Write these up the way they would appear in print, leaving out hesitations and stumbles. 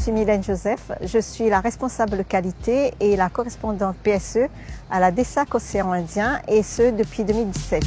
suis Mylène Joseph, je suis la responsable qualité et la correspondante PSE à la DESAC Océan Indien et ce depuis 2017.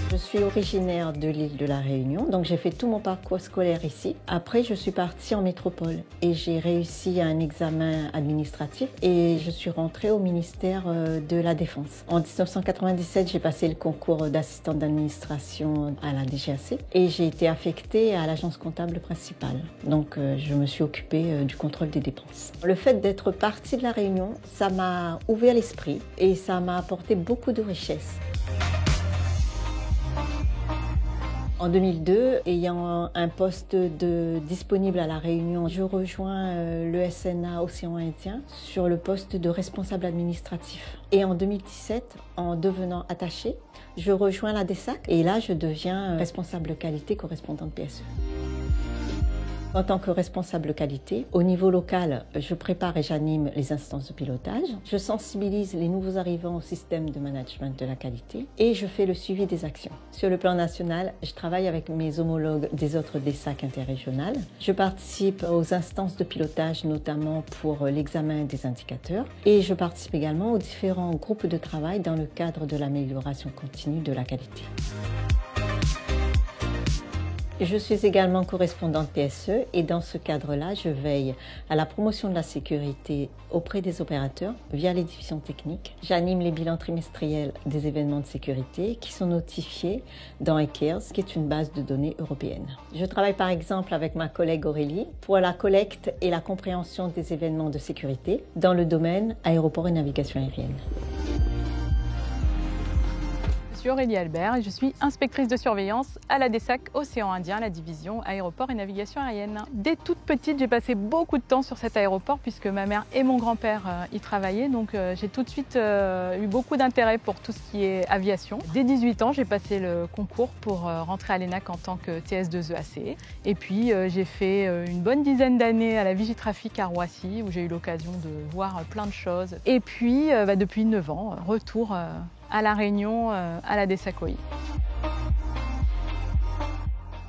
Je suis originaire de l'île de la Réunion, donc j'ai fait tout mon parcours scolaire ici. Après, je suis partie en métropole et j'ai réussi un examen administratif et je suis rentrée au ministère de la Défense. En 1997, j'ai passé le concours d'assistante d'administration à la DGAC et j'ai été affectée à l'agence comptable principale. Donc, je me suis occupée du contrôle des dépenses. Le fait d'être partie de la Réunion, ça m'a ouvert l'esprit et ça m'a apporté beaucoup de richesses. En 2002, ayant un poste disponible à La Réunion, je rejoins le SNA Océan Indien sur le poste de responsable administratif. Et en 2017, en devenant attachée, je rejoins la DESAC et là, je deviens responsable qualité correspondante PSE. En tant que responsable qualité, au niveau local, je prépare et j'anime les instances de pilotage. Je sensibilise les nouveaux arrivants au système de management de la qualité et je fais le suivi des actions. Sur le plan national, je travaille avec mes homologues des autres DESAC interrégionales. Je participe aux instances de pilotage, notamment pour l'examen des indicateurs. Et je participe également aux différents groupes de travail dans le cadre de l'amélioration continue de la qualité. Je suis également correspondante PSE et dans ce cadre-là, je veille à la promotion de la sécurité auprès des opérateurs via les divisions techniques. J'anime les bilans trimestriels des événements de sécurité qui sont notifiés dans ECARES, qui est une base de données européenne. Je travaille par exemple avec ma collègue Aurélie pour la collecte et la compréhension des événements de sécurité dans le domaine aéroport et navigation aérienne. Je suis Aurélie Albert et je suis inspectrice de surveillance à la DESAC Océan Indien, la division aéroport et navigation aérienne. Dès toute petite, j'ai passé beaucoup de temps sur cet aéroport puisque ma mère et mon grand-père y travaillaient. Donc j'ai tout de suite eu beaucoup d'intérêt pour tout ce qui est aviation. Dès 18 ans, j'ai passé le concours pour rentrer à l'ENAC en tant que TS2EAC. Et puis j'ai fait une bonne dizaine d'années à la Vigitrafic à Roissy où j'ai eu l'occasion de voir plein de choses. Et puis depuis 9 ans, retour à La Réunion, à la DESAC OI.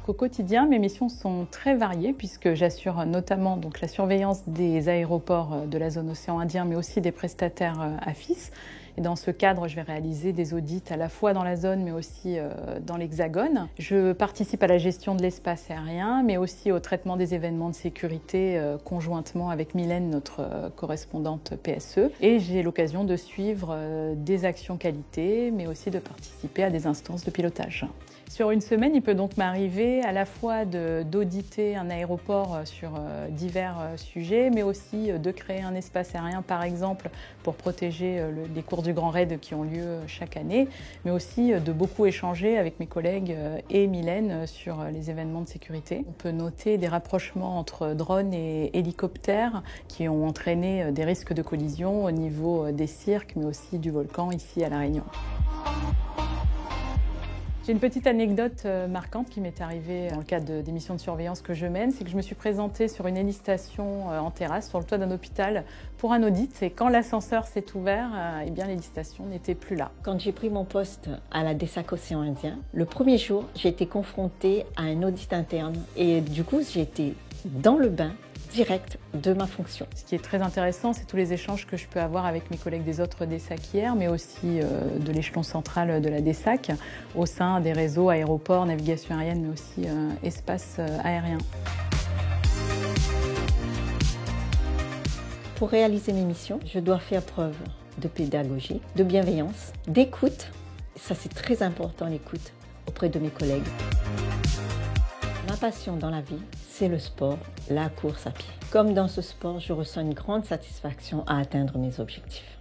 Au quotidien, mes missions sont très variées puisque j'assure notamment donc, la surveillance des aéroports de la zone océan Indien, mais aussi des prestataires AFIS. Et dans ce cadre, je vais réaliser des audits à la fois dans la zone, mais aussi dans l'Hexagone. Je participe à la gestion de l'espace aérien, mais aussi au traitement des événements de sécurité conjointement avec Mylène, notre correspondante PSE. Et j'ai l'occasion de suivre des actions qualité, mais aussi de participer à des instances de pilotage. Sur une semaine, il peut donc m'arriver à la fois d'auditer un aéroport sur divers sujets, mais aussi de créer un espace aérien, par exemple, pour protéger les cours du Grand Raid qui ont lieu chaque année, mais aussi de beaucoup échanger avec mes collègues et Mylène sur les événements de sécurité. On peut noter des rapprochements entre drones et hélicoptères qui ont entraîné des risques de collision au niveau des cirques, mais aussi du volcan ici à La Réunion. J'ai une petite anecdote marquante qui m'est arrivée dans le cadre des missions de surveillance que je mène, c'est que je me suis présentée sur une hélistation en terrasse sur le toit d'un hôpital pour un audit et quand l'ascenseur s'est ouvert, eh bien l'hélistation n'était plus là. Quand j'ai pris mon poste à la DESAC Océan Indien, le premier jour, j'ai été confrontée à un audit interne et du coup, j'ai été dans le bain direct de ma fonction. Ce qui est très intéressant, c'est tous les échanges que je peux avoir avec mes collègues des autres DESACières, mais aussi de l'échelon central de la DESAC, au sein des réseaux aéroports, navigation aérienne, mais aussi espace aérien. Pour réaliser mes missions, je dois faire preuve de pédagogie, de bienveillance, d'écoute. Ça, c'est très important, l'écoute auprès de mes collègues. Ma passion dans la vie, c'est le sport, la course à pied. Comme dans ce sport, je ressens une grande satisfaction à atteindre mes objectifs.